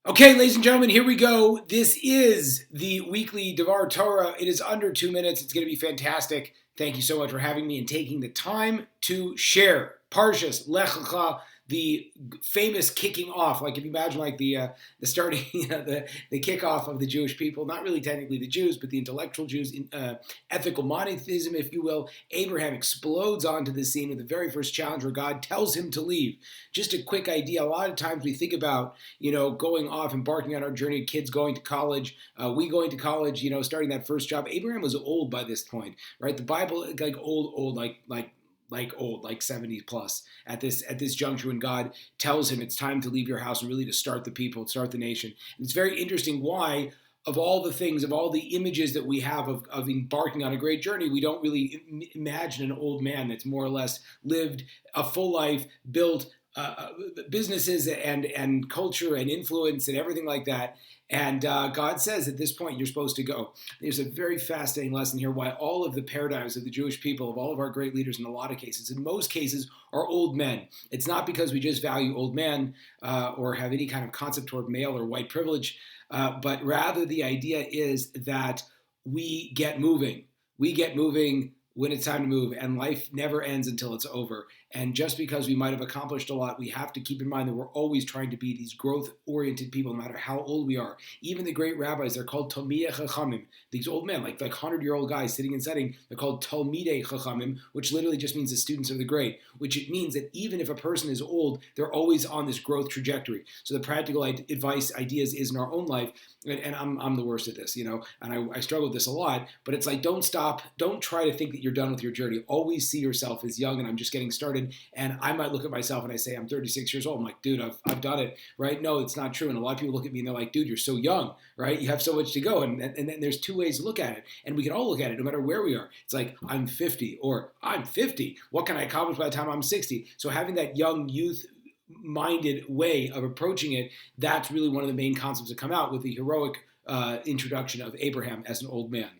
Okay, ladies and gentlemen, here we go. This is the weekly Devar Torah. It is under 2 minutes. It's going to be fantastic. Thank you so much for having me and taking the time to share Parshas Lech Lcha, the famous kicking off. Like if you imagine, like the starting, the kickoff of the Jewish people. Not really technically the Jews, but the intellectual Jews, ethical monotheism, if you will. Abraham explodes onto the scene with the very first challenge where God tells him to leave. Just a quick idea. A lot of times we think about going off, embarking on our journey, kids going to college, we going to college, starting that first job. Abraham was old by this point, right? The Bible, like old, like 70 plus at this juncture when God tells him it's time to leave your house and really to start the people, start the nation. And it's very interesting why, of all the things, of all the images that we have of embarking on a great journey, we don't really imagine an old man that's more or less lived a full life, built businesses and culture and influence and everything like that. And God says at this point, you're supposed to go. There's a very fascinating lesson here why all of the paradigms of the Jewish people, of all of our great leaders in a lot of cases, in most cases, are old men. It's not because we just value old men or have any kind of concept toward male or white privilege, but rather the idea is that we get moving. We get moving when it's time to move, and life never ends until it's over. And just because we might have accomplished a lot, we have to keep in mind that we're always trying to be these growth-oriented people, no matter how old we are. Even the great rabbis, they're called Talmidei Chachamim. These old men, like 100-year-old guys sitting and studying, they're called Talmidei Chachamim, which literally just means the students of the great, which it means that even if a person is old, they're always on this growth trajectory. So the practical advice, ideas is in our own life, and I'm the worst at this, and I struggle with this a lot, but it's like, don't stop, don't try to think that you're done with your journey. Always see yourself as young, and I'm just getting started. And I might look at myself and I say, I'm 36 years old. I'm like, dude, I've done it, right? No, it's not true. And a lot of people look at me and they're like, dude, you're so young, right? You have so much to go. And then there's two ways to look at it. And we can all look at it no matter where we are. It's like, I'm 50 or I'm 50. What can I accomplish by the time I'm 60? So having that young youth-minded way of approaching it, that's really one of the main concepts that come out with the heroic introduction of Abraham as an old man.